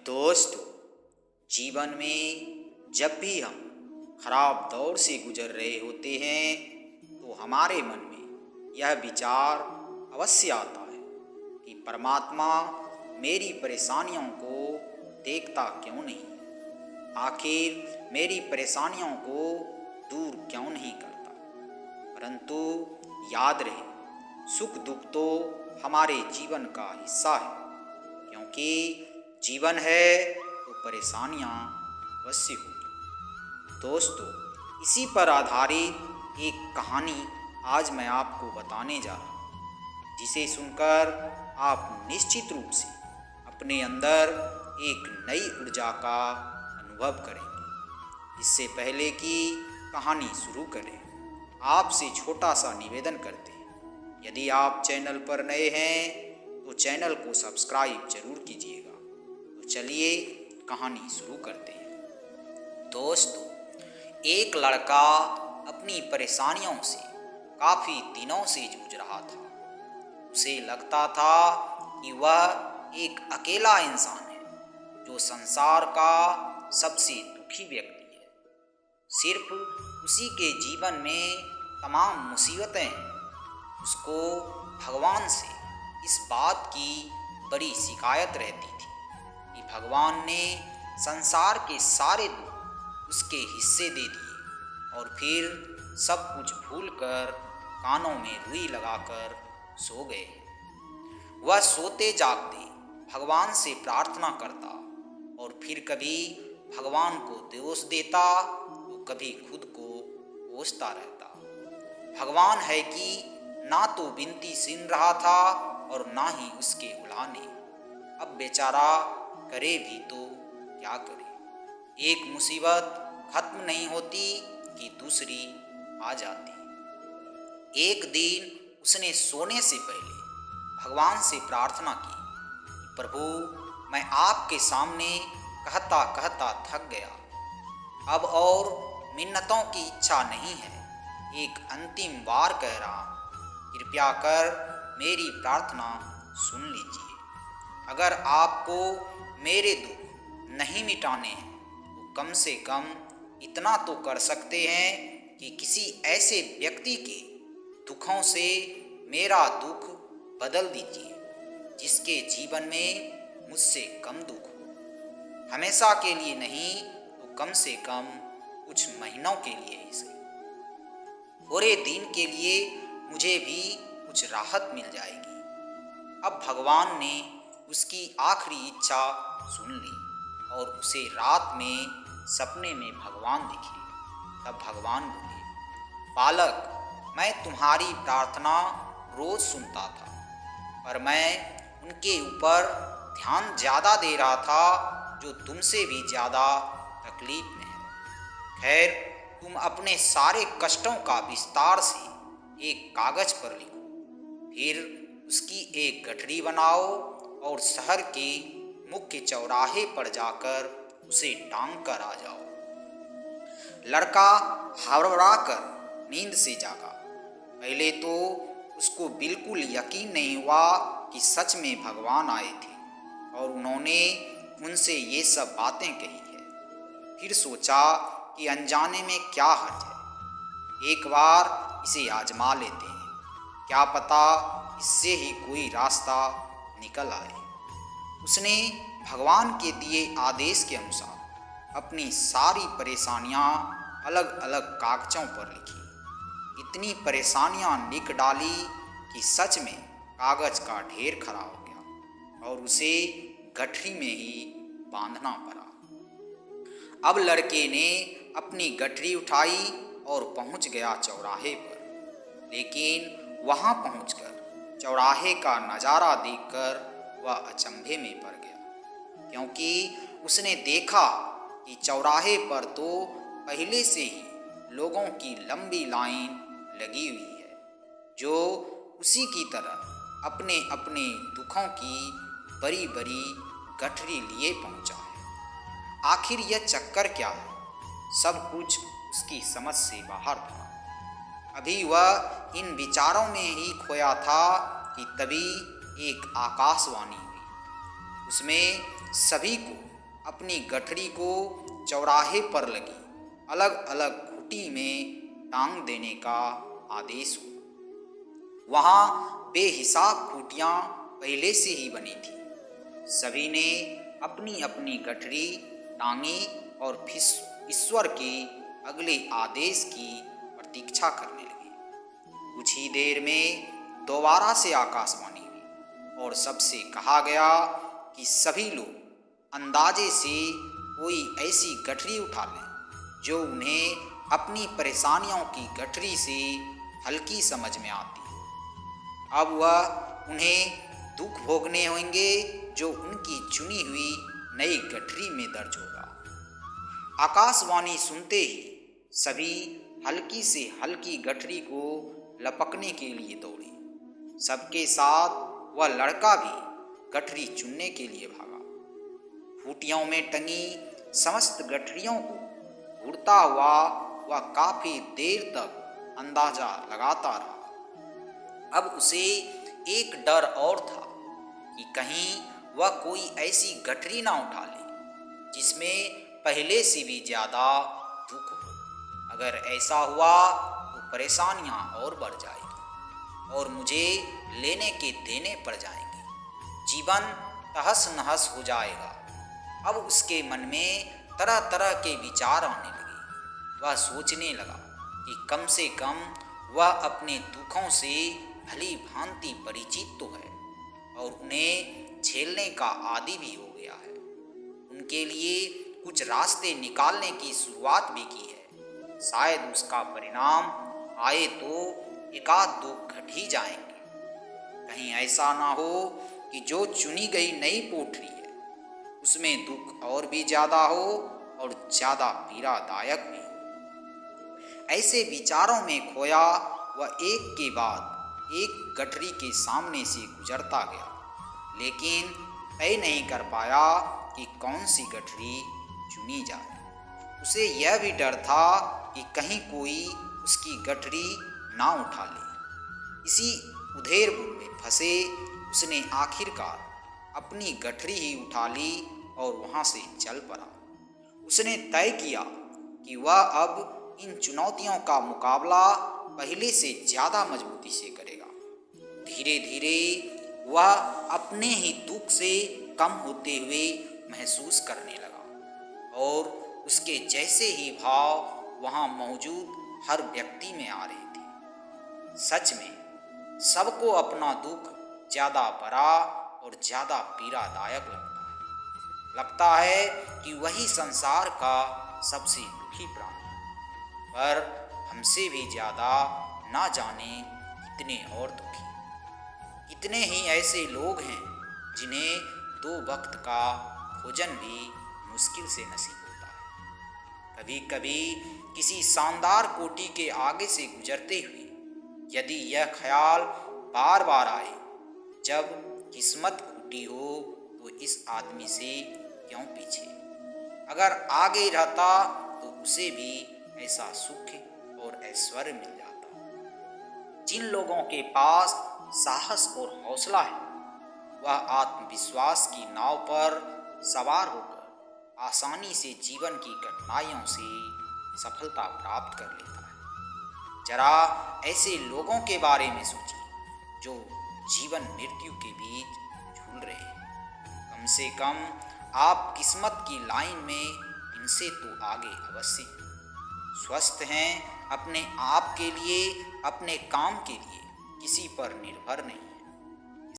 दोस्तों, जीवन में जब भी हम खराब दौर से गुजर रहे होते हैं तो हमारे मन में यह विचार अवश्य आता है कि परमात्मा मेरी परेशानियों को देखता क्यों नहीं, आखिर मेरी परेशानियों को दूर क्यों नहीं करता। परंतु याद रहे, सुख दुख तो हमारे जीवन का हिस्सा है, क्योंकि जीवन है तो परेशानियां अवश्य होगी। दोस्तों, इसी पर आधारित एक कहानी आज मैं आपको बताने जा रहा हूँ, जिसे सुनकर आप निश्चित रूप से अपने अंदर एक नई ऊर्जा का अनुभव करेंगे। इससे पहले कि कहानी शुरू करें, आपसे छोटा सा निवेदन करते हैं। यदि आप चैनल पर नए हैं तो चैनल को सब्सक्राइब जरूर कीजिएगा। तो चलिए कहानी शुरू करते हैं। दोस्तों, एक लड़का अपनी परेशानियों से काफ़ी दिनों से जूझ रहा था। उसे लगता था कि वह एक अकेला इंसान है जो संसार का सबसे दुखी व्यक्ति है। सिर्फ उसी के जीवन में तमाम मुसीबतें हैं। उसको भगवान से इस बात की बड़ी शिकायत रहती थी कि भगवान ने संसार के सारे दुख उसके हिस्से दे दिए और फिर सब कुछ भूलकर कानों में रुई लगाकर सो गए। वह सोते जागते भगवान से प्रार्थना करता और फिर कभी भगवान को दोष देता तो कभी खुद को कोसता रहता। भगवान है कि ना तो विनती सुन रहा था और ना ही उसके उलाहने। अब बेचारा करे भी तो क्या करे। एक मुसीबत खत्म नहीं होती कि दूसरी आ जाती। एक दिन उसने सोने से पहले भगवान से प्रार्थना की, प्रभु, मैं आपके सामने कहता कहता थक गया। अब और मिन्नतों की इच्छा नहीं है। एक अंतिम बार कह रहा हूँ, कृपया कर मेरी प्रार्थना सुन लीजिए। अगर आपको मेरे दुख नहीं मिटाने हैं तो कम से कम इतना तो कर सकते हैं कि किसी ऐसे व्यक्ति के दुखों से मेरा दुख बदल दीजिए जिसके जीवन में मुझसे कम दुख हो। हमेशा के लिए नहीं तो कम से कम कुछ महीनों के लिए ही सही, थोड़े दिन के लिए मुझे भी कुछ राहत मिल जाएगी। अब भगवान ने उसकी आखिरी इच्छा सुन ली और उसे रात में सपने में भगवान दिखे। तब भगवान बोले, बालक, मैं तुम्हारी प्रार्थना रोज सुनता था, पर मैं उनके ऊपर ध्यान ज़्यादा दे रहा था जो तुमसे भी ज़्यादा तकलीफ में है। खैर, तुम अपने सारे कष्टों का विस्तार से एक कागज पर लिखो, फिर उसकी एक गठरी बनाओ और शहर के मुख्य चौराहे पर जाकर उसे टांग कर आ जाओ। लड़का हड़बड़ाकर नींद से जागा। पहले तो उसको बिल्कुल यकीन नहीं हुआ कि सच में भगवान आए थे और उन्होंने उनसे ये सब बातें कही है। फिर सोचा कि अनजाने में क्या हर्ज है, एक बार इसे आजमा लेते हैं, क्या पता इससे ही कोई रास्ता निकल आए। उसने भगवान के दिए आदेश के अनुसार अपनी सारी परेशानियां अलग अलग कागजों पर लिखी। इतनी परेशानियां लिख डाली कि सच में कागज का ढेर खड़ा हो गया और उसे गठरी में ही बांधना पड़ा। अब लड़के ने अपनी गठरी उठाई और पहुंच गया चौराहे पर, लेकिन वहां पहुंचकर चौराहे का नज़ारा देखकर वह अचंभे में पड़ गया, क्योंकि उसने देखा कि चौराहे पर तो पहले से ही लोगों की लंबी लाइन लगी हुई है जो उसी की तरह अपने अपने दुखों की बड़ी बड़ी गठरी लिए पहुंचा है। आखिर यह चक्कर क्या है? सब कुछ उसकी समझ से बाहर था। अभी वह इन विचारों में ही खोया था कि तभी एक आकाशवाणी हुई। उसमें सभी को अपनी गठरी को चौराहे पर लगी अलग अलग खूंटी में टांग देने का आदेश हुआ। वहाँ बेहिसाब खूंटियाँ पहले से ही बनी थी। सभी ने अपनी अपनी गठरी टांगी और फिर ईश्वर के अगले आदेश की प्रतीक्षा करने लगे। कुछ ही देर में दोबारा से आकाशवाणी हुई और सबसे कहा गया कि सभी लोग अंदाजे से कोई ऐसी गठरी उठा लें जो उन्हें अपनी परेशानियों की गठरी से हल्की समझ में आती हो। अब वह उन्हें दुख भोगने होंगे जो उनकी चुनी हुई नई गठरी में दर्ज होगा। आकाशवाणी सुनते ही सभी हल्की से हल्की गठरी को लपकने के लिए दौड़े। सबके साथ वह लड़का भी गठरी चुनने के लिए भागा। खूंटियों में टंगी समस्त गठरियों को उड़ता हुआ वह काफी देर तक अंदाजा लगाता रहा। अब उसे एक डर और था कि कहीं वह कोई ऐसी गठरी ना उठा ले जिसमें पहले से भी ज्यादा दुख हो। अगर ऐसा हुआ तो परेशानियां और बढ़ जाएगी और मुझे लेने के देने पड़ जाएंगे। जीवन तहस नहस हो जाएगा। अब उसके मन में तरह तरह के विचार आने लगे। वह सोचने लगा कि कम से कम वह अपने दुखों से भली भांति परिचित तो है और उन्हें झेलने का आदी भी हो गया है। उनके लिए कुछ रास्ते निकालने की शुरुआत भी की है। शायद उसका परिणाम आए तो एकाध दो घट ही जाएंगे। कहीं ऐसा ना हो कि जो चुनी गई नई पोटली है उसमें दुख और भी ज्यादा हो और ज्यादा पीड़ादायक भी हो। ऐसे विचारों में खोया वह एक के बाद एक गठरी के सामने से गुजरता गया, लेकिन तय नहीं कर पाया कि कौन सी गठरी चुनी जाए। उसे यह भी डर था कि कहीं कोई उसकी गठरी ना उठा ले। इसी उधेड़-बुन में फंसे उसने आखिरकार अपनी गठरी ही उठा ली और वहां से चल पड़ा। उसने तय किया कि वह अब इन चुनौतियों का मुकाबला पहले से ज्यादा मजबूती से करेगा। धीरे धीरे वह अपने ही दुख से कम होते हुए महसूस करने लगा और उसके जैसे ही भाव वहां मौजूद हर व्यक्ति में आ रहे थे। सच में सबको अपना दुख ज्यादा बड़ा और ज्यादा पीड़ादायक लगता है कि वही संसार का सबसे दुखी प्राणी, पर हमसे भी ज्यादा ना जाने कितने और दुखी। कितने ही ऐसे लोग हैं जिन्हें दो वक्त का भोजन भी मुश्किल से नसीब होता है। कभी कभी किसी शानदार कोठी के आगे से गुजरते हुए यदि यह ख्याल बार बार आए, जब किस्मत फूटी हो तो इस आदमी से क्यों पीछे, अगर आगे रहता तो उसे भी ऐसा सुख और ऐश्वर्य मिल जाता। जिन लोगों के पास साहस और हौसला है वह आत्मविश्वास की नाव पर सवार होकर आसानी से जीवन की कठिनाइयों से सफलता प्राप्त कर लेता है। जरा ऐसे लोगों के बारे में सोचिए जो जीवन मृत्यु के बीच झूल रहे हैं। कम से कम आप किस्मत की लाइन में इनसे तो आगे अवश्य हैं। स्वस्थ हैं अपने आप के लिए, अपने काम के लिए, किसी पर निर्भर नहीं।